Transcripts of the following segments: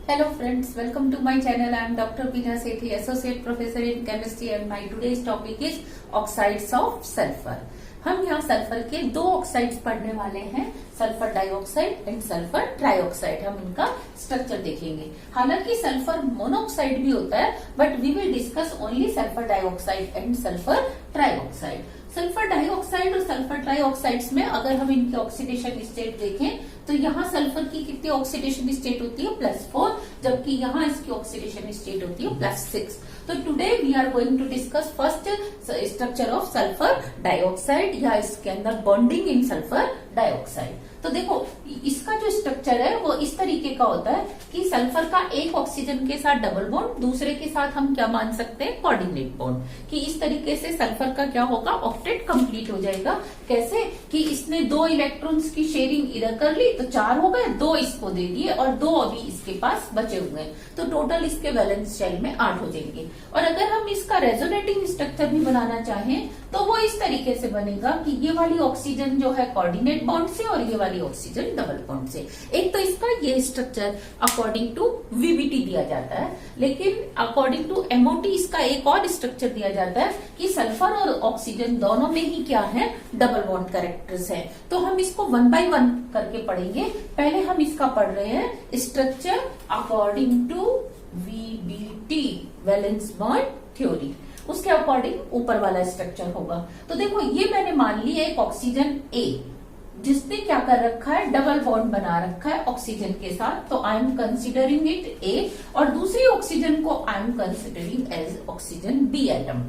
Hello friends, welcome to my channel. I am Dr. Peena Sethi, Associate Professor in Chemistry and my today's topic is oxides of sulfur. हम यहाँ sulphur के दो oxides पढ़ने वाले हैं, sulphur dioxide and sulphur trioxide. हम इनका structure देखेंगे। हालांकि सल्फर मोनोऑक्साइड भी होता है, but we will discuss only sulphur dioxide and sulphur trioxide. Sulphur dioxide और सल्फर ट्राइऑक्साइड्स में अगर हम इनके ऑक्सीडेशन स्टेट देखें तो यहाँ सल्फर की कितनी ऑक्सीडेशन स्टेट होती है +4, जबकि यहाँ इसकी ऑक्सीडेशन स्टेट होती है +6। तो today we are going to discuss first structure of sulphur dioxide या इसके अंदर बॉन्डिंग इन सल्फर डाइऑक्साइड। तो देखो इसका जो स्ट्रक्चर है वो इस तरीके का होता है कि सल्फर का एक ऑक्सीजन के साथ डबल बॉन्ड, दूसरे के साथ हम क्या मान सकते हैं, कोऑर्डिनेट बॉन्ड। कि इस तरीके से सल्फर का क्या होगा, ऑक्टेट कंप्लीट हो जाएगा। कैसे कि इसने 2 इलेक्ट्रॉन्स की शेयरिंग इधर कर ली तो 4 हो गए, 2 इसको दे दिए और 2 अभी इसके पास बचे हुए हैं, तो टोटल इसके वैलेंस शेल में 8 हो जाएंगे। और अगर हम इसका रेजोनेटिंग स्ट्रक्चर भी बनाना चाहें तो वो इस तरीके से बनेगा कि ये वाली ऑक्सीजन जो है कोऑर्डिनेट बॉन्ड से और ये वाली ऑक्सीजन डबल बॉन्ड से। एक तो इसका ये स्ट्रक्चर अकॉर्डिंग टू वीबीटी दिया जाता है, लेकिन अकॉर्डिंग टू एमओटी इसका एक और स्ट्रक्चर दिया जाता है कि सल्फर और ऑक्सीजन दोनों में ही क्या है, डबल बॉन्ड कैरेक्टर्स है। तो हम इसको 1 बाय 1 करके पढ़ेंगे। पहले हम इसका पढ़ रहे हैं structure according to VBT, valence bond theory. उसके अकॉर्डिंग ऊपर वाला स्ट्रक्चर होगा। तो देखो ये मैंने मान लिया एक ऑक्सीजन ए, जिसने क्या कर रखा है, डबल बॉन्ड बना रखा है ऑक्सीजन के साथ, तो I am considering it A, और दूसरी ऑक्सीजन को I am considering as oxygen B atom.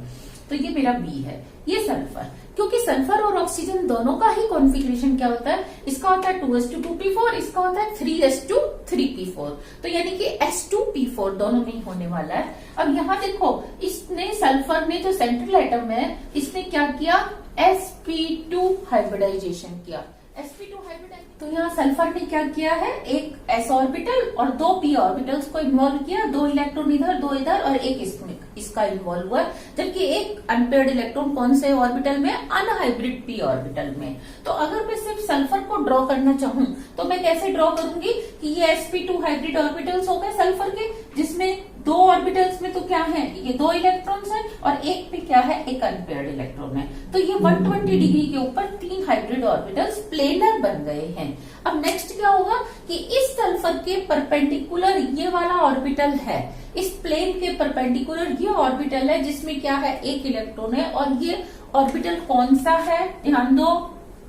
तो ये मेरा बी है, ये सल्फर। क्योंकि सल्फर और ऑक्सीजन दोनों का ही कॉन्फ़िगरेशन क्या होता है, इसका होता है 2s2 इसका होता है 3s2 तो यानी कि s2p4 दोनों में ही होने वाला है। अब यहाँ देखो इसने सल्फर ने जो सेंट्रल एटम है इसने क्या किया, sp2 हाइब्रिडाइजेशन किया। sp2 हाइब्रिडाइजेशन, तो यहाँ सल्फर ने क्या किया है, एक s ऑर्बिटल और 2 p ऑर्बिटल्स को इन्वॉल्व किया, 2 इलेक्ट्रॉन इधर 2 इधर और एक इसमें इसका इन्वॉल्व हुआ, जबकि एक अनपेयर्ड इलेक्ट्रॉन कौन से ऑर्बिटल में, अनहाइब्रिड p ऑर्बिटल में। तो अगर मैं सिर्फ सल्फर को ड्रॉ करना चाहूं तो मैं कैसे ड्रॉ करूंगी कि ये sp2 हाइब्रिड ऑर्बिटल्स हो गए सल्फर के, जिसमें 2 ऑर्बिटल्स में तो क्या है, ये 2 इलेक्ट्रॉन्स हैं और एक पे क्या है, एक अनपेयर्ड इलेक्ट्रॉन है। तो ये 120 डिग्री के ऊपर 3 हाइब्रिड ऑर्बिटल्स प्लेनर बन गए हैं। अब नेक्स्ट क्या होगा कि इस सल्फर के परपेंडिकुलर ये वाला ऑर्बिटल है, इस प्लेन के परपेंडिकुलर ये ऑर्बिटल है जिसमें क्या है, एक इलेक्ट्रॉन है, और ये ऑर्बिटल कौन सा है, ध्यान दो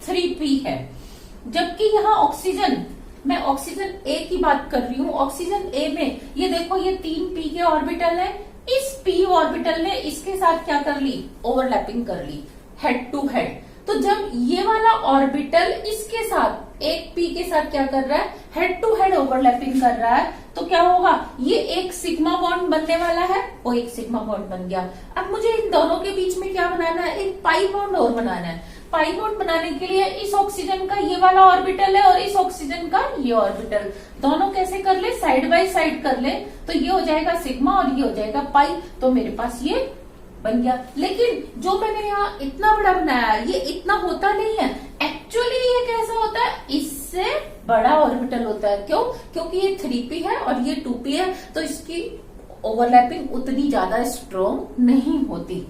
3p है। जबकि यहाँ ऑक्सीजन, मैं ऑक्सीजन ए की बात कर रही हूँ, ऑक्सीजन ए में ये देखो ये 3p के ऑर्बिटल है, इस p ऑर्बिटल ने इसके साथ क्या कर ली, ओवरलैपिंग कर ली, हेड टू हेड। तो जब ये वाला ऑर्बिटल इसके साथ एक p के साथ क्या कर रहा है, हेड टू हेड ओवरलैपिंग कर रहा है, तो क्या होगा, ये एक सिग्मा बॉन्ड बनने वाला है, वो एक सिग्मा बॉन्ड बन गया। अब मुझे इन दोनों के बीच में क्या बनाना है, एक पाई बॉन्ड और बनाना है। पाई बॉन्ड बनाने के लिए इस ऑक्सीजन का ये वाला ऑर्बिटल है और इस ऑक्सीजन का ये ऑर्बिटल, दोनों कैसे कर ले, साइड बाय साइड कर ले, तो ये हो जाएगा सिग्मा और ये हो जाएगा पाई, तो मेरे पास ये बन गया। लेकिन जो मैंने यहाँ इतना बड़ा बनाया ये इतना होता नहीं है, एक्चुअली ये कैसा होता है, इससे बड़ा ऑर्बिटल होता है। क्यों, क्योंकि ये 3p है और ये 2p है, तो इसकी ओवरलैपिंग उतनी ज्यादा स्ट्रॉन्ग नहीं होती।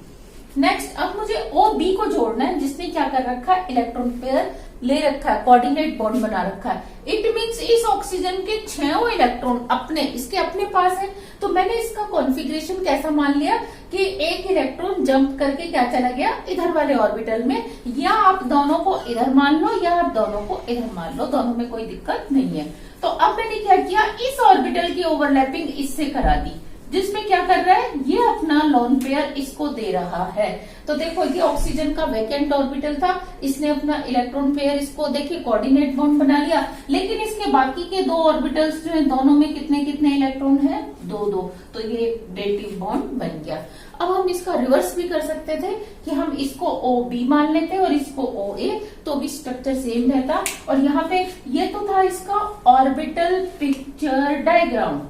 नेक्स्ट अब मुझे OB को जोड़ना है, जिसने क्या कर रखा है, इलेक्ट्रॉन पेयर ले रखा है, कोऑर्डिनेट बॉन्ड बना रखा है। इट मींस इस ऑक्सीजन के 6 इलेक्ट्रॉन अपने इसके अपने पास है। तो मैंने इसका कॉन्फ़िगरेशन कैसा मान लिया कि एक इलेक्ट्रॉन जंप करके क्या चला गया, इधर वाले ऑर्बिटल में, या आप दोनों को इधर मान लो या आप दोनों को इधर मान लो, दोनों में कोई दिक्कत नहीं है। तो अब मैंने क्या किया, इस ऑर्बिटल की ओवरलैपिंग इससे करा दी, जिसमें क्या कर रहा है, ये अपना लोन पेयर इसको दे रहा है। तो देखो ये ऑक्सीजन का वैकेंट ऑर्बिटल था, इसने अपना इलेक्ट्रॉन पेयर इसको देखिए कोऑर्डिनेट बॉन्ड बना लिया, लेकिन इसके बाकी के 2 ऑर्बिटल्स जो है दोनों में कितने कितने इलेक्ट्रॉन है, 2-2, तो ये डेटिव बॉन्ड बन गया। अब हम इसका रिवर्स भी कर सकते थे कि हम इसको OB मान लेते और इसको OA, तो भी स्ट्रक्चर सेम रहता। और यहाँ पे ये तो था इसका ऑर्बिटल पिक्चर डायग्राम।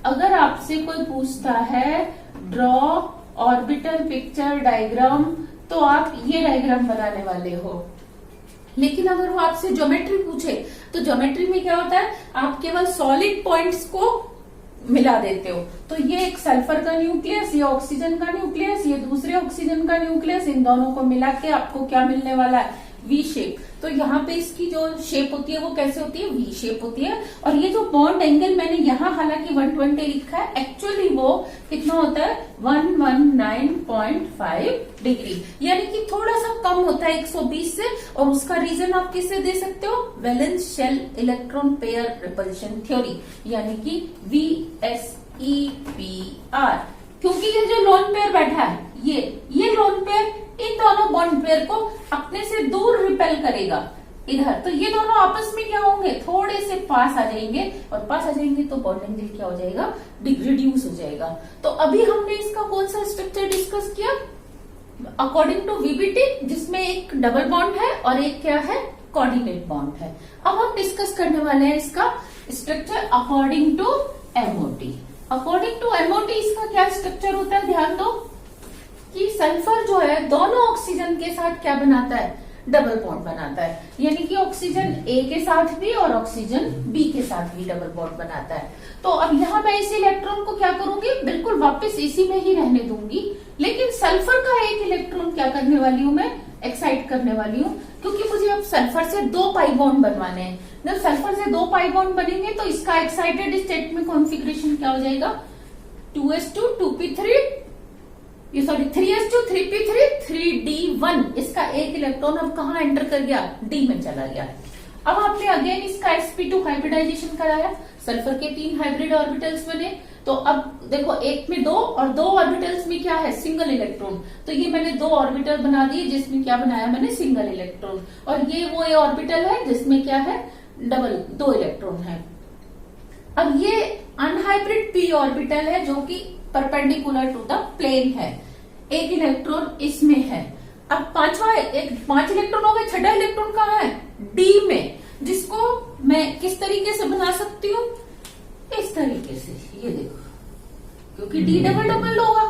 अगर आपसे कोई पूछता है ड्रॉ ऑर्बिटल पिक्चर डायग्राम, तो आप ये डायग्राम बनाने वाले हो। लेकिन अगर वो आपसे ज्योमेट्री पूछे तो ज्योमेट्री में क्या होता है, आप केवल सॉलिड पॉइंट्स को मिला देते हो। तो ये एक सल्फर का न्यूक्लियस, ये ऑक्सीजन का न्यूक्लियस, ये दूसरे ऑक्सीजन का न्यूक्लियस, इन दोनों को मिला के आपको क्या मिलने वाला है, वी शेप। तो यहाँ पे इसकी जो शेप होती है वो कैसे होती है, वी शेप होती है। और ये जो बॉन्ड एंगल मैंने यहाँ हालांकि 120 लिखा है, एक्चुअली वो कितना होता है 119.5 डिग्री, यानी कि थोड़ा सा कम होता है 120 से। और उसका रीजन आप किससे दे सकते हो, valence shell electron pair repulsion theory, यानी कि VSEPR। क्योंकि ये जो लोन पेयर बैठा है, ये लोन पेयर इन दोनों बॉन्ड पेयर को अपने से दूर रिपेल करेगा इधर, तो ये दोनों आपस में क्या होंगे, थोड़े से पास आ जाएंगे, और पास आ जाएंगे तो बॉन्ड एंगल क्या हो जाएगा, रिड्यूस हो जाएगा। तो अभी हमने इसका कौन सा स्ट्रक्चर डिस्कस किया, अकॉर्डिंग टू VBT, जिसमें एक डबल बॉन्ड है और एक क्या है, कोऑर्डिनेट बॉन्ड है। अब हम डिस्कस करने वाले हैं इसका structure according to MOT। According to MOT इसका क्या स्ट्रक्चर होता है, ध्यान दो कि सल्फर जो है दोनों ऑक्सीजन के साथ क्या बनाता है, डबल बॉन्ड बनाता है, यानी कि ऑक्सीजन A के साथ भी और ऑक्सीजन B के साथ भी डबल बॉन्ड बनाता है। तो अब यहाँ मैं इस इलेक्ट्रॉन को क्या करूंगी, बिल्कुल वापस इसी में ही रहने दूंगी, लेकिन सल्फर का एक इलेक्ट्रॉन क्या करने वाली हूँ मैं, एक्साइट करने वाली हूँ, क्योंकि मुझे अब सल्फर से 2 पाई बॉन्ड बनवाने हैं। जब सल्फर से 2 पाई बॉन्ड बनेंगे तो इसका एक्साइटेड स्टेट में कॉन्फ़िगरेशन क्या हो जाएगा, 2s2 2p3, ये सॉरी 3s2 3p3 3d1। इसका एक इलेक्ट्रॉन अब कहाँ एंटर कर गया, D में चला गया। अब आपने अगेन इसका sp2 हाइब्रिडाइजेशन कराया, सल्फर के 3 हाइब्रिड ऑर्बिटल्स बने। तो अब देखो एक में 2 और 2 ऑर्बिटल्स में क्या है, सिंगल इलेक्ट्रॉन। तो ये मैंने 2 ऑर्बिटल बना दिए जिसमें क्या बनाया मैंने, सिंगल इलेक्ट्रॉन। और ये वो ऑर्बिटल है जिसमें क्या है, डबल 2 इलेक्ट्रॉन है। अब ये अनहाइब्रिड p ऑर्बिटल है जो कि परपेंडिकुलर टू द प्लेन है, एक इलेक्ट्रॉन इसमें है। अब 5 इलेक्ट्रॉन हो गए, 6वां इलेक्ट्रॉन कहाँ है, D में, जिसको मैं किस तरीके से बना सकती हूँ, इस तरीके से, ये देखो, क्योंकि D डबल डबल होगा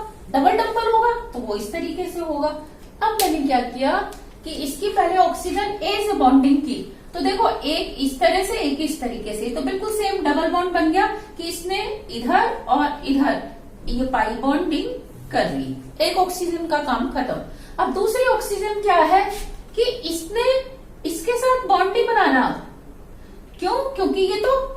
तो वो इस तरीके से होगा। अब मैंने क्या किया कि इसकी पहले ऑक्सीजन A से बॉन्डिंग की, तो देखो एक इस तरह से एक इस तरीके से, तो बिल्कुल सेम डबल बॉन्ड बन गया कि इसने इधर और इधर ये पाई बॉन्डिंग कर ली, एक ऑक्सीजन का काम खत्म। अब दूसरी ऑक्सीजन क्या है कि इसने इसके साथ बॉन्डिंग बनाना, क्यों, क्योंकि ये तो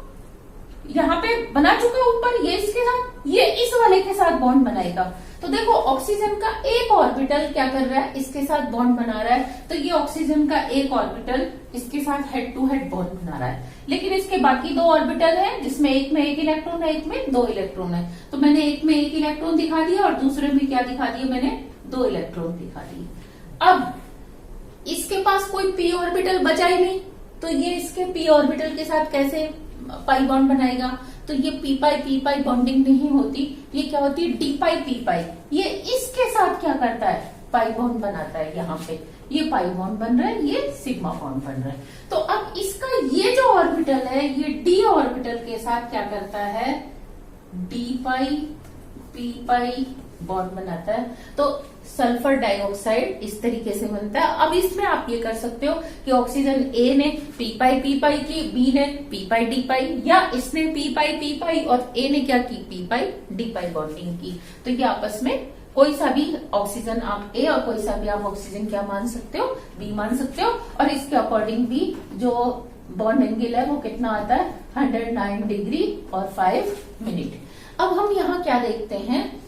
यहाँ पे बना चुका है ऊपर, ये इसके साथ, ये इस वाले के साथ बॉन्ड बनाएगा। तो देखो ऑक्सीजन का एक ऑर्बिटल क्या कर रहा है, इसके साथ बॉन्ड बना रहा है। तो ये ऑक्सीजन का एक ऑर्बिटल इसके साथ हेड टू हेड बॉन्ड बना रहा है, लेकिन इसके बाकी 2 ऑर्बिटल हैं जिसमें एक में 1 इलेक्ट्रॉन है, एक में 2 इलेक्ट्रॉन है। तो मैंने एक में 1 इलेक्ट्रॉन दिखा दिया और दूसरे में क्या दिखा दिया, मैंने 2 इलेक्ट्रॉन दिखा दिए। अब इसके पास कोई p ऑर्बिटल बचा ही नहीं, तो ये इसके p ऑर्बिटल के साथ कैसे पाई बॉन्ड बनाएगा, तो ये p पाई बॉन्डिंग नहीं होती, ये क्या होती है, d पाई p पाई। ये इसके साथ क्या करता है, पाई बॉन्ड बनाता है। यहाँ पे ये पाई बॉन्ड बन रहा है, ये सिग्मा बॉन्ड बन रहा है। तो अब इसका ये जो ऑर्बिटल है, ये d ऑर्बिटल के साथ क्या करता है, d पाई p पाई बॉन्ड बनाता है। तो सल्फर डाइऑक्साइड इस तरीके से बनता है। अब इसमें आप ये कर सकते हो कि ऑक्सीजन A ने p पाई की, B ने p पाई d पाई, या इसने p पाई और A ने क्या की, p पाई d पाई बॉन्डिंग की। तो ये आपस में कोई सा भी ऑक्सीजन आप A और कोई सा भी आप ऑक्सीजन क्या मान सकते हो, B मान सकते हो। और इसके अकॉर्डिंग भी जो बॉन्ड एंगल है वो कितना आता है, 109 डिग्री और 5 मिनट। अब हम यहाँ क्या देखते हैं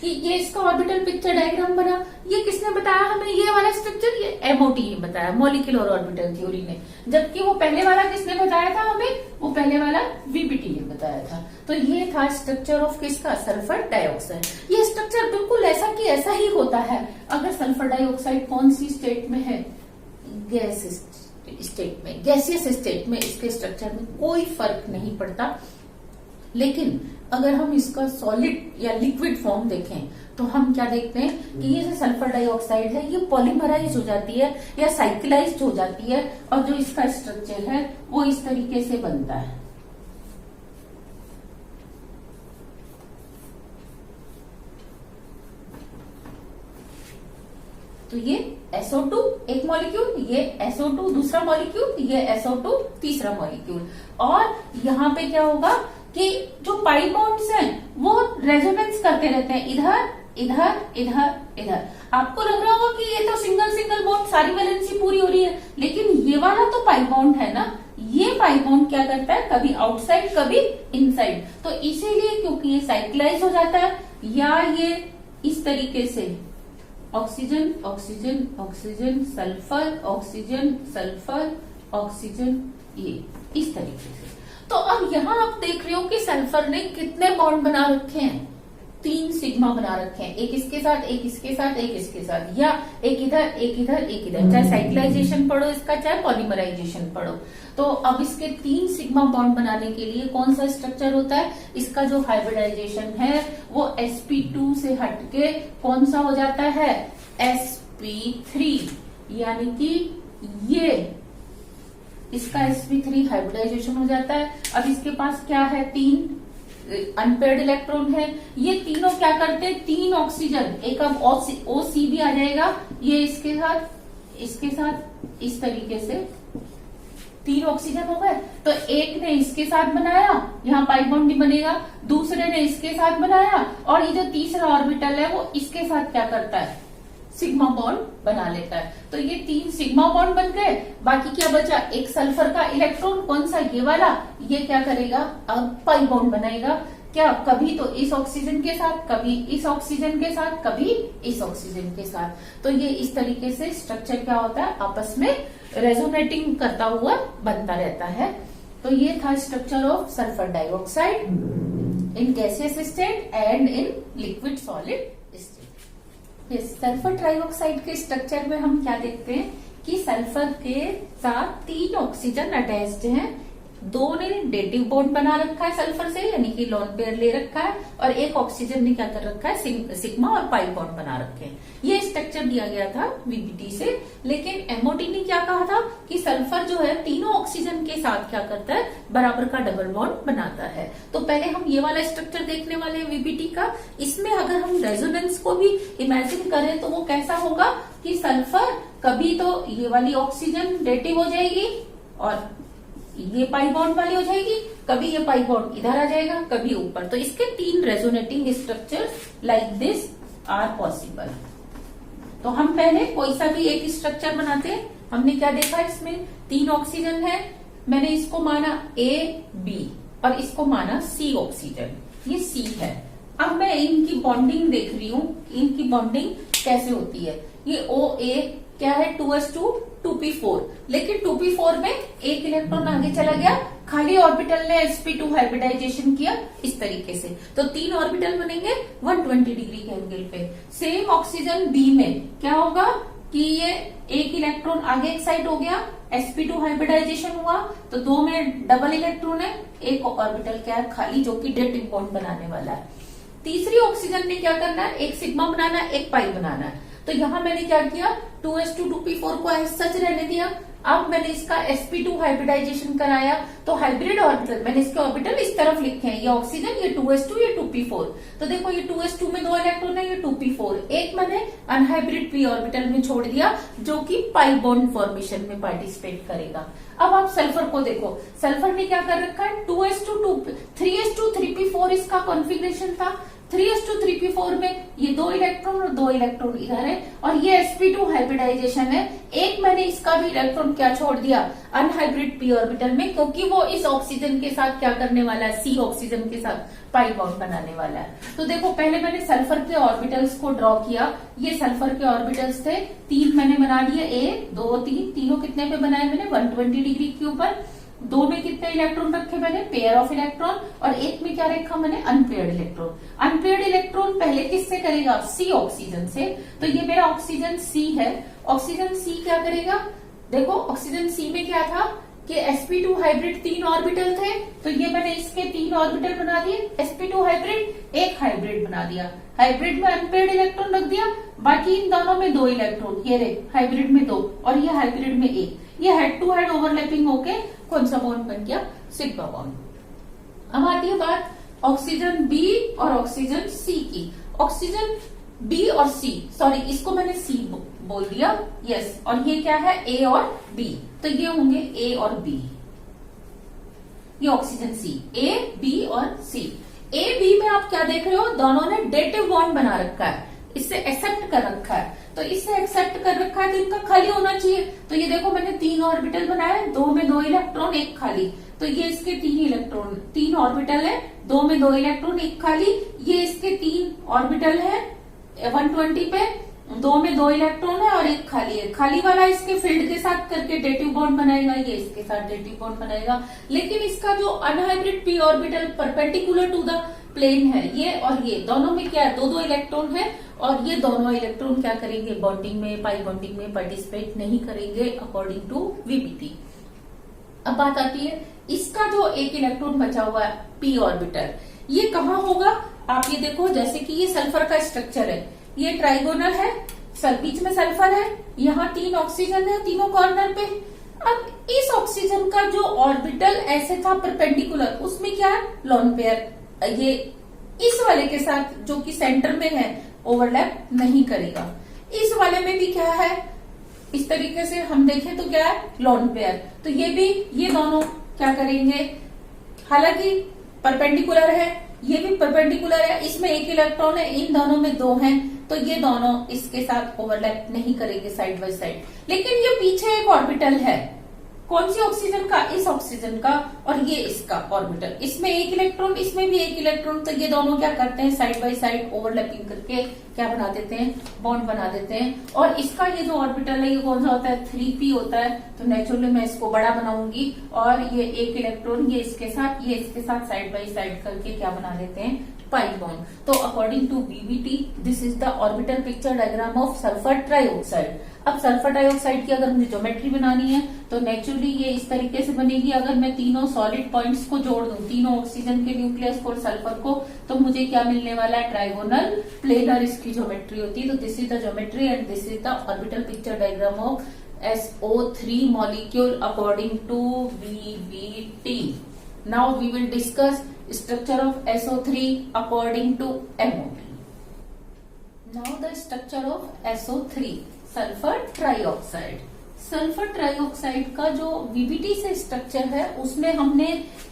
कि ये इसका ऑर्बिटल पिक्चर डायग्राम बना। ये किसने बताया हमें, ये वाला स्ट्रक्चर, ये MOT ने बताया, मॉलिक्यूलर ऑर्बिटल थ्योरी ने। जबकि वो पहले वाला किसने बताया था हमें, वो पहले वाला VBT ने बताया था। तो ये था स्ट्रक्चर ऑफ किसका, सल्फर डाइऑक्साइड। ये स्ट्रक्चर बिल्कुल ऐसा कि ऐसा ही होता है। अगर सल्फर डाइऑक्साइड कौन सी स्टेट में है, गैस स्टेट में, गैसियस स्टेट में, इसके स्ट्रक्चर में कोई फर्क नहीं पड़ता। लेकिन अगर हम इसका सॉलिड या लिक्विड फॉर्म देखें तो हम क्या देखते हैं कि ये जो सल्फर डाइऑक्साइड है ये पॉलीमराइज हो जाती है या साइक्लाइज्ड हो जाती है, और जो इसका स्ट्रक्चर है वो इस तरीके से बनता है। तो ये SO2 एक मॉलिक्यूल, ये SO2 दूसरा मॉलिक्यूल, ये SO2 तीसरा मॉलिक्यूल। और यहाँ पे क्या होगा कि जो पाई बॉन्ड्स हैं वो रेजोनेंस करते रहते हैं, इधर इधर इधर इधर। आपको लग रहा होगा कि ये तो सिंगल सिंगल बॉन्ड सारी वैलेंसी पूरी हो रही है, लेकिन ये वाला तो पाई बॉन्ड है ना, ये पाई बॉन्ड क्या करता है, कभी आउटसाइड कभी इनसाइड। तो इसीलिए क्योंकि ये साइक्लाइज हो जाता है, या ये इस तरीके से oxygen oxygen oxygen sulphur oxygen sulphur oxygen, ये इस तरीके से। तो अब यहां आप देख रहे हो कि सल्फर ने कितने बॉन्ड बना रखे हैं, 3 सिग्मा बना रखे हैं, एक इसके साथ एक इसके साथ एक इसके साथ, या एक इधर एक इधर एक इधर, चाहे साइक्लाइजेशन पढ़ो इसका चाहे पॉलीमराइजेशन पढ़ो। तो अब इसके 3 सिग्मा बॉन्ड बनाने के लिए कौन सा स्ट्रक्चर होता है, इसका जो हाइब्रिडाइजेशन है वो sp2 से हटके कौन सा हो जाता है, sp3, यानी कि ये इसका sp3 हाइब्रिडाइजेशन हो जाता है। अब इसके पास क्या है, 3 अनपेयर्ड इलेक्ट्रॉन है, ये तीनों क्या करते हैं, 3 ऑक्सीजन, एक अब OC भी आ जाएगा, ये इसके साथ इस तरीके से 3 ऑक्सीजन हो गए। तो एक ने इसके साथ बनाया, यहाँ पाई बॉन्ड नहीं बनेगा, दूसरे ने इसके साथ बनाया, और ये जो तीसरा ऑर्बिटल है वो इसके साथ क्या करता है, सिग्मा बॉन्ड बना लेता है। तो ये 3 सिग्मा बॉन्ड बन गए। बाकी क्या बचा, एक सल्फर का इलेक्ट्रॉन, कौन सा, ये वाला, ये क्या करेगा, अब पाई बॉन्ड बनाएगा, क्या, कभी तो इस ऑक्सीजन के साथ, कभी इस ऑक्सीजन के साथ, कभी इस ऑक्सीजन के साथ। तो ये इस तरीके से स्ट्रक्चर क्या होता है, आपस में रेजोनेटिंग करता हुआ बनता रहता है। तो ये था structure of sulphur dioxide in gaseous state and in liquid solid state. Sulphur trioxide के स्ट्रक्चर में हम क्या देखते हैं कि सल्फर के साथ 3 ऑक्सीजन अटैच्ड हैं, 2 ने डेटिव बॉन्ड बना रखा है सल्फर से, यानी कि लोन पेयर ले रखा है, और एक ऑक्सीजन ने क्या कर रखा है, सिग्मा और पाई बॉन्ड बना रखे हैं। ये स्ट्रक्चर दिया गया था वीबीटी से। लेकिन एमओटी ने क्या कहा था कि सल्फर जो है तीनों ऑक्सीजन के साथ क्या करता है, बराबर का डबल बॉन्ड बनाता है। तो पहले हम ये वाला स्ट्रक्चर देखने वाले हैं वीबीटी का। इसमें अगर हम रेजोनेंस को भी इमेजिन करें तो वो कैसा होगा कि सल्फर कभी तो ये वाली ऑक्सीजन डेटिव हो जाएगी और ये पाई बॉन्ड वाली हो जाएगी, कभी ये पाई बॉन्ड इधर आ जाएगा, कभी ऊपर। तो इसके 3 resonating structures like this are possible. तो हम पहले कोई सा भी एक स्ट्रक्चर बनाते हैं। हमने क्या देखा, इसमें 3 ऑक्सीजन है, मैंने इसको माना A, B और इसको माना C ऑक्सीजन, ये C है। अब मैं इनकी बॉन्डिंग देख रही हूँ, इनकी बॉन्डिंग कैसे होती है। ये OA क्या है, 2s2 2p4, लेकिन 2p4 में एक इलेक्ट्रॉन आगे चला गया, खाली ऑर्बिटल ने sp2 हाइब्रिडाइजेशन किया इस तरीके से। तो 3 ऑर्बिटल बनेंगे 120 डिग्री के एंगल पे। सेम ऑक्सीजन B में क्या होगा कि ये एक इलेक्ट्रॉन आगे एक्साइट हो गया, sp2 हाइब्रिडाइजेशन हुआ, तो 2 में डबल इलेक्ट्रॉन है, एक ऑर्बिटल क्या है खाली, जो कि डेटिव बॉन्ड बनाने वाला है। तीसरी ऑक्सीजन ने क्या करना है, एक सिग्मा बनाना है, एक पाई बनाना है। तो यहां मैंने क्या किया, 2s2 2p4 को सच रहने दिया। अब मैंने इसका sp2 हाइब्रिडाइजेशन कराया, तो हाइब्रिड ऑर्बिटल मैंने इसके ऑर्बिटल इस तरफ लिखे हैं, ये ऑक्सीजन, ये 2s2, ये 2p4। तो देखो ये 2s2 में 2 इलेक्ट्रॉन है, ये 2p4, एक मैंने अनहाइब्रिड p ऑर्बिटल में छोड़ दिया जो कि पाई बॉन्ड फॉर्मेशन में पार्टिसिपेट करेगा। अब आप सल्फर को देखो, सल्फर ने क्या कर रखा है, 2s2 3s2 3p4 इसका कॉन्फ़िगरेशन था। 3s2 3p4 में ये 2 इलेक्ट्रॉन और 2 इलेक्ट्रॉन इधर है, और ये sp2 हाइब्रिडाइजेशन है। एक मैंने इसका भी इलेक्ट्रॉन क्या छोड़ दिया, अनहाइब्रिड p ऑर्बिटल में, क्योंकि वो इस ऑक्सीजन के साथ क्या करने वाला है, C ऑक्सीजन के साथ पाई बॉन्ड बनाने वाला है। तो देखो पहले मैंने सल्फर के ऑर्बिटल्स को ड्रॉ किया, ये सल्फर के ऑर्बिटल्स थे, 3 मैंने बना दिए, 1 2 3, तीनों कितने पे बनाए मैंने, 120 डिग्री के ऊपर। 2 में कितने इलेक्ट्रॉन रखे मैंने, पेयर ऑफ इलेक्ट्रॉन, और एक में क्या रखा मैंने, अनपेयर्ड इलेक्ट्रॉन। अनपेयर्ड इलेक्ट्रॉन पहले किससे करेगा, C ऑक्सीजन से। तो ये मेरा ऑक्सीजन C है, ऑक्सीजन C क्या करेगा, देखो ऑक्सीजन C में क्या था कि sp2 हाइब्रिड 3 ऑर्बिटल थे, तो ये मैंने इसके 3 ऑर्बिटल बना दिए, sp2 हाइब्रिड, एक हाइब्रिड बना दिया, हाइब्रिड में अनपेयर्ड इलेक्ट्रॉन रख दिया, बाकी इन दोनों में 2 इलेक्ट्रॉन, ये रहे हाइब्रिड में 2 और ये हाइब्रिड में 1, ये हेड टू हेड ओवरलैपिंग होके कौन सा बॉन्ड बन गया, सिग्मा बॉन्ड। अब आती है बात ऑक्सीजन B और ऑक्सीजन C की। ऑक्सीजन B और C, सॉरी इसको मैंने C बोल दिया, यस, और ये क्या है, A और B, तो ये होंगे A और B। ये ऑक्सीजन सी, ए बी और सी। ए बी में आप क्या देख रहे हो, दोनों ने डेटिव बॉन्ड बना रखा है, इससे एक्सेप्ट कर रखा है। तो इससे एक्सेप्ट कर रखा है तो इनका खाली होना चाहिए। तो ये देखो मैंने 3 ऑर्बिटल बनाए, 2 में 2 इलेक्ट्रॉन 1 खाली। तो ये इसके 3 इलेक्ट्रॉन, 3 ऑर्बिटल है, 2 में 2 इलेक्ट्रॉन 1 खाली। ये इसके 3 ऑर्बिटल है 120 पे, 2 में 2 इलेक्ट्रॉन है और 1 खाली है। खाली वाला इसके फील्ड के साथ करके डेटिव बॉन्ड बनाएगा, ये इसके साथ डेटिव बॉन्ड बनाएगा। लेकिन इसका जो unhybrid p orbital perpendicular to the plane है, ये और ये दोनों में क्या है, 2-2 इलेक्ट्रॉन है। और ये दोनों इलेक्ट्रॉन क्या करेंगे, बॉन्डिंग में, पाई बॉन्डिंग में पार्टिसिपेट नहीं करेंगे अकॉर्डिंग टू वीबीटी। अब बात आती है इसका जो 1 इलेक्ट्रॉन बचा हुआ है पी ऑर्बिटल, ये कहाँ होगा। आप ये देखो, जैसे कि ये सल्फर का स्ट्रक्चर है, ये ट्राइगोनल है, बीच में सल्फर है, यहाँ 3 ऑक्सीजन है तीनों कॉर्नर पे। अब इस ऑक्सीजन का जो ऑर्बिटल ऐसे था परपेंडिकुलर, उसमें क्या है, लोन पेयर ये इस वाले के साथ जो कि सेंटर में है ओवरलैप नहीं करेगा। इस वाले में भी क्या है, इस तरीके से हम देखें तो क्या है, लोन पेयर। तो ये भी, ये दोनों क्या करेंगे, हालांकि परपेंडिकुलर है, ये भी परपेंडिकुलर है, इसमें 1 इलेक्ट्रॉन है, इन दोनों में 2 हैं, तो ये दोनों इसके साथ ओवरलैप नहीं करेंगे साइड बाय साइड। लेकिन ये पीछे एक ऑर्बिटल है, कौन सी ऑक्सीजन का, इस ऑक्सीजन का, और ये इसका ऑर्बिटल, इसमें 1 इलेक्ट्रॉन, इसमें भी 1 इलेक्ट्रॉन। तो ये दोनों क्या करते हैं, साइड बाय साइड ओवरलैपिंग करके क्या बना देते हैं, बॉन्ड बना देते हैं। और इसका ये जो ऑर्बिटल है, ये कौन सा होता है, 3p होता है। तो नेचुरली मैं इसको बड़ा बनाऊंगी और ये 1 इलेक्ट्रॉन ये इसके साथ, ये इसके साथ साइड बाय साइड करके क्या बना देते हैं, पाई बॉन्ड। तो according to VBT this is the orbital picture diagram of sulphur trioxide. अब सल्फर डाइऑक्साइड की अगर मुझे ज्योमेट्री बनानी है तो नेचुरली ये इस तरीके से बनेगी। अगर मैं तीनों सॉलिड पॉइंट्स को जोड़ दूं, तीनों ऑक्सीजन के न्यूक्लियस को और सल्फर को, तो मुझे क्या मिलने वाला है, ट्राइगोनल प्लेनर इसकी ज्योमेट्री होती है। तो this is the geometry and this is the orbital picture diagram of SO3 molecule according to BBT. Now we will discuss structure of SO3 according to MOT. Now the structure of SO3 sulphur trioxide. Sulphur trioxide का जो VBT से structure है उसमें हमने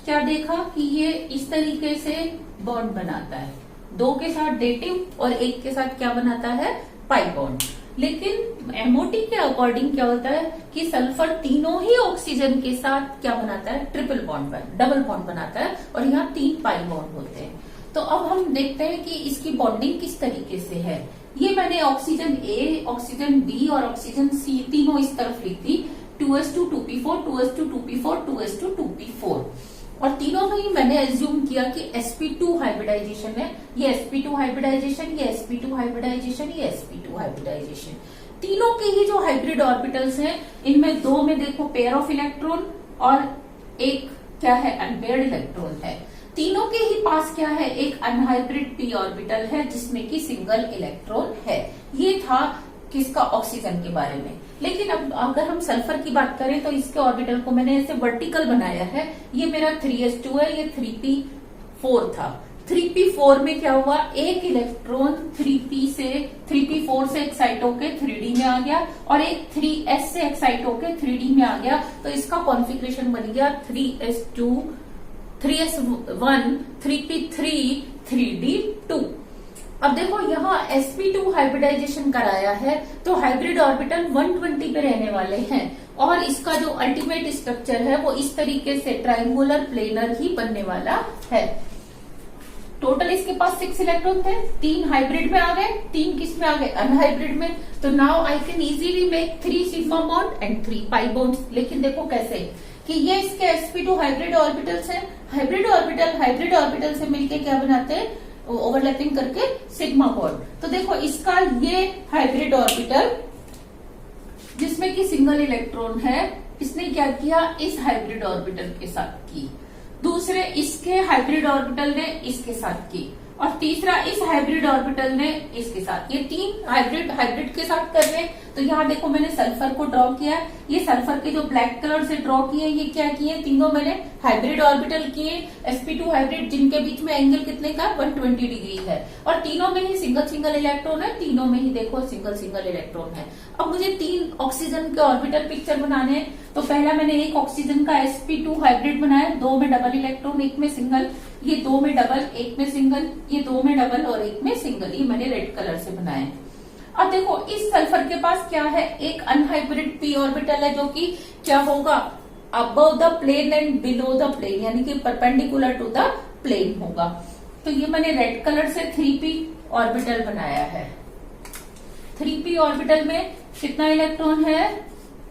क्या देखा कि ये इस तरीके से बॉन्ड बनाता है, 2 के साथ डेटिव और 1 के साथ क्या बनाता है, पाई बॉन्ड। लेकिन एमओटी के अकॉर्डिंग क्या होता है कि सल्फर तीनों ही ऑक्सीजन के साथ क्या बनाता है, ट्रिपल बॉन्ड, डबल बॉन्ड बनाता है और यहाँ 3 पाई बॉन्ड होते हैं। तो अब हम देखते हैं कि इसकी बॉन्डिंग किस तरीके से है। ये मैंने ऑक्सीजन ए, ऑक्सीजन बी और ऑक्सीजन सी तीनों इस तरफ लिख दी, 2s2 2p4, 2s2 2p4, 2s2 2p4। और तीनों में ही मैंने एज्यूम किया कि sp2 हाइब्रिडाइजेशन है, ये sp2 हाइब्रिडाइजेशन, ये sp2 हाइब्रिडाइजेशन, ये sp2 हाइब्रिडाइजेशन। तीनों के ही जो हाइब्रिड ऑर्बिटल्स हैं, इनमें 2 में देखो पेयर ऑफ इलेक्ट्रॉन और 1 क्या है, अनपेयर्ड इलेक्ट्रॉन है। तीनों के ही पास क्या है, एक अनहाइब्रिड पी ऑर्बिटल है जिसमें कि सिंगल इलेक्ट्रॉन है। ये था किसका, ऑक्सीजन के बारे में। लेकिन अब अगर हम सल्फर की बात करें तो इसके ऑर्बिटल को मैंने ऐसे वर्टिकल बनाया है। ये मेरा 3s2 है, ये 3p4 था। 3p4 में क्या हुआ, एक इलेक्ट्रॉन 3p4 से एक्साइट होके 3d में आ गया और एक 3s से एक्साइट होके 3d में आ गया। तो इसका कॉन्फ़िगरेशन बन गया 3s2, 3s1, 3p3, 3d2। अब देखो यहाँ sp2 हाइब्रिडाइजेशन कराया है तो हाइब्रिड ऑर्बिटल 120 पे रहने वाले हैं और इसका जो अल्टीमेट स्ट्रक्चर है वो इस तरीके से ट्रायंगुलर प्लेनर ही बनने वाला है। टोटल इसके पास 6 इलेक्ट्रॉन थे, 3 हाइब्रिड में आ गए, 3 किस में आ गए, अनहाइब्रिड में। तो now I can easily make 3 sigma bond and 3 pi bonds. लेकिन देखो कैसे कि ये इसके sp2 हाइब्रिड ऑर्बिटल्स हैं, हाइब्रिड ऑर्बिटल से मिलके क्या बनाते हैं, ओवरलैपिंग करके सिग्मा बॉन्ड। तो देखो इसका ये हाइब्रिड ऑर्बिटल जिसमें कि सिंगल इलेक्ट्रॉन है, इसने क्या किया, इस हाइब्रिड ऑर्बिटल के साथ की, दूसरे इसके हाइब्रिड ऑर्बिटल ने इसके साथ की और तीसरा इस हाइब्रिड ऑर्बिटल ने इसके साथ। ये 3 हाइब्रिड के साथ कर रहे हैं। तो यहाँ देखो मैंने सल्फर को ड्रॉ किया। ये सल्फर के जो ब्लैक कलर से ड्रॉ किए ये क्या किए, तीनों मैंने हाइब्रिड ऑर्बिटल किए sp2 हाइब्रिड, जिनके बीच में एंगल कितने का 120 डिग्री है और तीनों में ही सिंगल सिंगल इलेक्ट्रॉन है, तीनों में ही देखो सिंगल सिंगल इलेक्ट्रॉन है। अब मुझे 3 ऑक्सीजन के ऑर्बिटल पिक्चर बनाने हैं। तो पहला मैंने एक ऑक्सीजन का sp2 हाइब्रिड बनाया, 2 में डबल इलेक्ट्रॉन, 1 में सिंगल, ये 2 में डबल, 1 में सिंगल, ये 2 में डबल और 1 में सिंगल, ये मैंने रेड कलर से बनाए। अब देखो इस सल्फर के पास क्या है, एक अनहाइब्रिड p ऑर्बिटल है जो कि क्या होगा, above the plane and below the plane, यानी कि परपेंडिकुलर टू द प्लेन होगा। तो ये मैंने रेड कलर से 3p ऑर्बिटल बनाया है। 3p ऑर्बिटल में कितना इलेक्ट्रॉन है,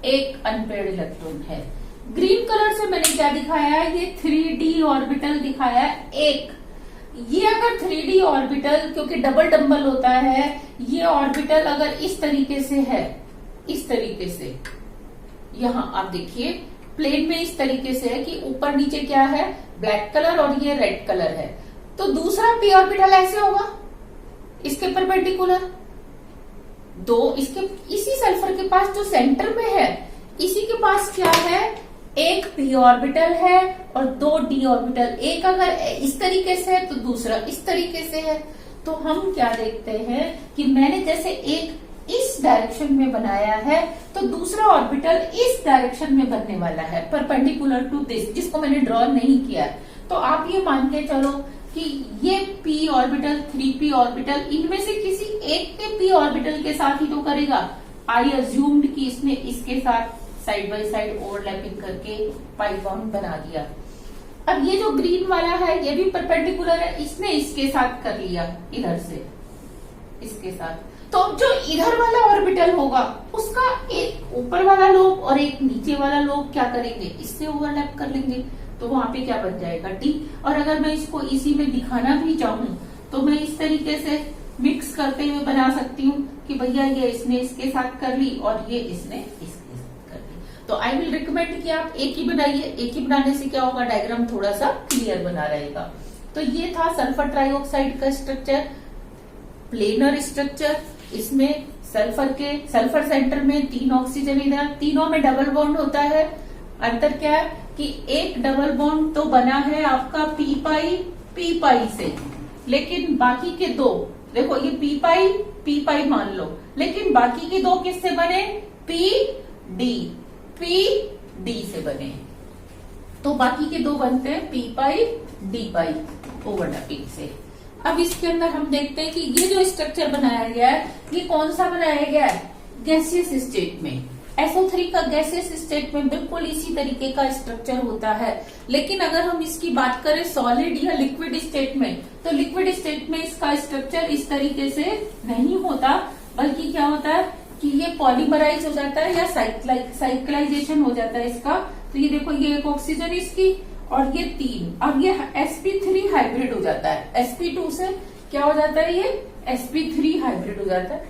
एक अनपेयर्ड इलेक्ट्रॉन है। ग्रीन कलर से मैंने क्या दिखाया है, ये 3d ऑर्बिटल दिखाया है एक। ये अगर 3d ऑर्बिटल, क्योंकि डबल डंबल होता है, ये ऑर्बिटल अगर इस तरीके से है, इस तरीके से, यहां आप देखिए प्लेन में इस तरीके से है कि ऊपर नीचे क्या है, ब्लैक कलर और ये रेड कलर है, तो दूसरा p ऑर्बिटल ऐसे होगा, इसके परपेंडिकुलर। दो इसके, इसी सल्फर के पास जो सेंटर में है, इसी के पास क्या है, एक p ऑर्बिटल है और 2 d ऑर्बिटल। एक अगर इस तरीके से है तो दूसरा इस तरीके से है। तो हम क्या देखते हैं कि मैंने जैसे एक इस डायरेक्शन में बनाया है तो दूसरा ऑर्बिटल इस डायरेक्शन में बनने वाला है, परपेंडिकुलर टू दिस, जिसको मैंने ड्रॉ नहीं किया। तो आप ये मान के चलो कि ये p ऑर्बिटल, 3p ऑर्बिटल, इनमें से किसी एक के p ऑर्बिटल के साथ ही तो करेगा। आई अज्यूम्ड कि इसने इसके साथ साइड बाय साइड ओवरलैपिंग करके पाई बॉन्ड बना दिया। अब ये जो ग्रीन वाला है ये भी परपेंडिकुलर है, इसने इसके साथ कर लिया, इधर से इसके साथ। तो अब जो इधर वाला ऑर्बिटल होगा उसका एक ऊपर वाला लोब और एक नीचे वाला लोब क्या करेंगे, इससे ओवरलैप कर लेंगे। तो वहां पे क्या बन जाएगा, डी। और अगर मैं इसको इसी में दिखाना भी चाहूं तो मैं इस तरीके से मिक्स करते हुए बना सकती हूँ कि भैया ये इसने इसके साथ कर ली और ये इसने इसके साथ कर ली। तो आई विल रिकमेंड कि आप एक ही बनाइए, एक ही बनाने से क्या होगा, डायग्राम थोड़ा सा क्लियर बना रहेगा। तो ये था सल्फर ट्राइऑक्साइड का स्ट्रक्चर, प्लेनर स्ट्रक्चर। इसमें सल्फर सेंटर में 3 ऑक्सीजन, इधर तीनों में डबल बॉन्ड होता है। अंतर क्या है कि एक डबल बॉन्ड तो बना है आपका पी पाई से, लेकिन बाकी के 2, देखो ये पी पाई मान लो, लेकिन बाकी के 2 किससे बने, पी डी से बने। तो बाकी के 2 बनते हैं पी पाई डी पाई ओवरलैपिंग से। अब इसके अंदर हम देखते हैं कि ये जो स्ट्रक्चर बनाया गया है ये कौन सा बनाया गया है, गैसियस स्टेट में। SO3 का गैसियस स्टेट में बिल्कुल इसी तरीके का स्ट्रक्चर होता है। लेकिन अगर हम इसकी बात करें सॉलिड या लिक्विड स्टेट में, तो लिक्विड स्टेट में इसका स्ट्रक्चर इस तरीके से नहीं होता, बल्कि क्या होता है कि ये पॉलीमराइज हो जाता है या साइक्लाइजेशन हो जाता है इसका। तो ये देखो ये एक ऑक्सीजन इसकी और ये 3, अब ये sp3 हाइब्रिड हो जाता है, sp2 से क्या हो जाता है, ये sp3 हाइब्रिड हो जाता है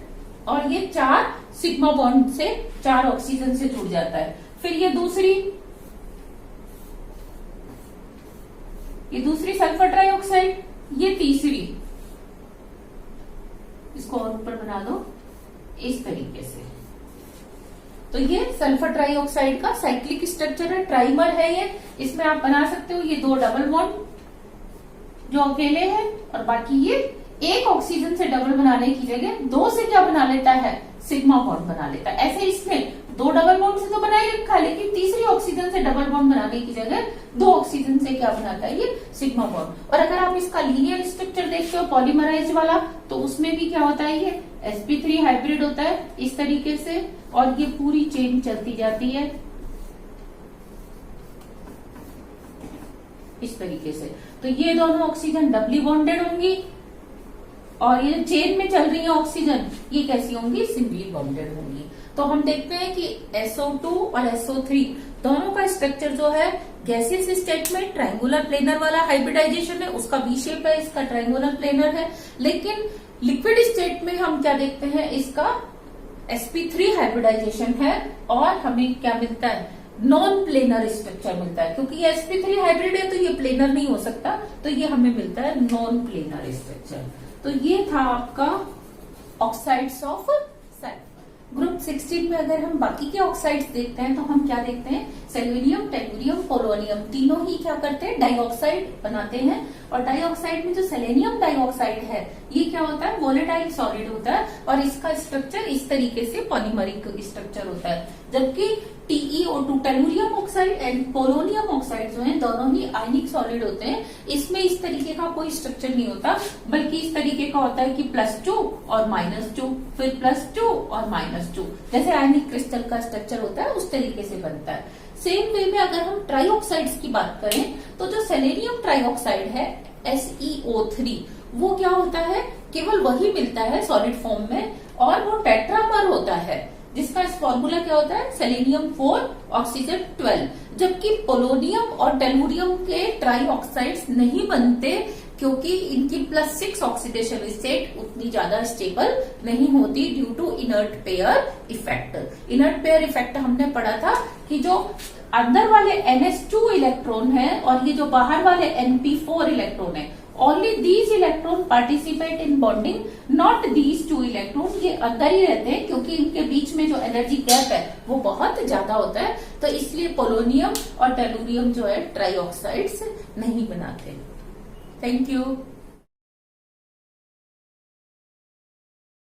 और ये 4 सिग्मा बॉन्ड से 4 ऑक्सीजन से जुड़ जाता है। फिर ये दूसरी सल्फर ट्राइऑक्साइड, ये तीसरी, इसको और ऊपर बना दो इस तरीके से। तो ये सल्फर ट्राइऑक्साइड का साइक्लिक स्ट्रक्चर है, ट्राइमर है ये। इसमें आप बना सकते हो ये 2 डबल बॉन्ड जो अकेले हैं और बाकी ये एक ऑक्सीजन से डबल बनाने की जगह 2 से क्या बना लेता है, सिग्मा बॉन्ड बना लेता है। ऐसे इसने 2 डबल बॉन्ड से तो बना ही रखा है, लेकिन तीसरी ऑक्सीजन से डबल बॉन्ड बनाने की जगह 2 ऑक्सीजन से क्या बनाता है, ये सिग्मा बॉन्ड। और अगर आप इसका लीनियर स्ट्रक्चर देखते हो पॉलीमराइज वाला, तो उसमें भी क्या होता है, ये sp3 हाइब्रिड होता है इस तरीके से और ये पूरी चेन चलती जाती है इस तरीके से। तो ये दोनों ऑक्सीजन डबली बॉन्डेड होंगी और ये चेन में चल रही है ऑक्सीजन, ये कैसी होंगी, सिंगली बॉन्डेड होंगी। तो हम देखते हैं कि SO2 और SO3 दोनों का स्ट्रक्चर जो है गैसियस स्टेट में ट्रायंगुलर प्लेनर वाला हाइब्रिडाइजेशन है, उसका बी शेप है, इसका ट्रायंगुलर प्लेनर है। लेकिन लिक्विड स्टेट में हम क्या देखते हैं, इसका sp3 हाइब्रिडाइजेशन है और हमें क्या मिलता है, नॉन प्लेनर स्ट्रक्चर मिलता है। क्योंकि ये sp3 हाइब्रिड है तो ये प्लेनर नहीं हो सकता, तो ये हमें मिलता है नॉन प्लेनर स्ट्रक्चर। तो ये था आपका ऑक्साइड्स ऑफ सल्फर। ग्रुप 16 में अगर हम बाकी के ऑक्साइड्स देखते हैं तो हम क्या देखते हैं, सेलेनियम, टेलुरियम, पोलोनियम तीनों ही क्या करते हैं, डाइऑक्साइड बनाते हैं। और डाइऑक्साइड में जो सेलेनियम डाइऑक्साइड है ये क्या होता है, वोलेटाइल सॉलिड होता है और इसका स्ट्रक्चर इस तरीके से पॉलीमरिक स्ट्रक्चर होता है। जबकि TeO2 tellurium oxide and polonium oxide जो है दोनों ही आयनिक सॉलिड होते हैं। इसमें इस तरीके का कोई स्ट्रक्चर नहीं होता, बल्कि इस तरीके का होता है कि +2 और -2, फिर +2 और -2, जैसे आयनिक क्रिस्टल का स्ट्रक्चर होता है उस तरीके से बनता है। सेम वे में अगर हम ट्राइऑक्साइड्स की बात करें तो जो सेलेनियम ट्राइऑक्साइड है SeO3 वो क्या होता है, केवल वही मिलता है सॉलिड फॉर्म में और वो टेट्रामर होता है, जिसका फॉर्मूला क्या होता है, सेलेनियम 4 ऑक्सीजन 12। जबकि पोलोनियम और टेलुरियम के ट्राइऑक्साइड्स नहीं बनते क्योंकि इनकी +6 ऑक्सीडेशन स्टेट उतनी ज्यादा स्टेबल नहीं होती due to inert pair effect. Inert pair effect हमने पढ़ा था कि जो अंदर वाले NH2 इलेक्ट्रॉन है और ये जो बाहर वाले NP4 इलेक्ट्रॉन है, only these electron participate in bonding, not these 2 electron. ये अंदर ही रहते हैं क्योंकि इनके बीच में जो एनर्जी गैप है वो बहुत ज्यादा होता है, तो इसलिए पोलोनियम और टेलुरियम जो है ट्राइऑक्साइड्स नहीं बनाते। Thank you.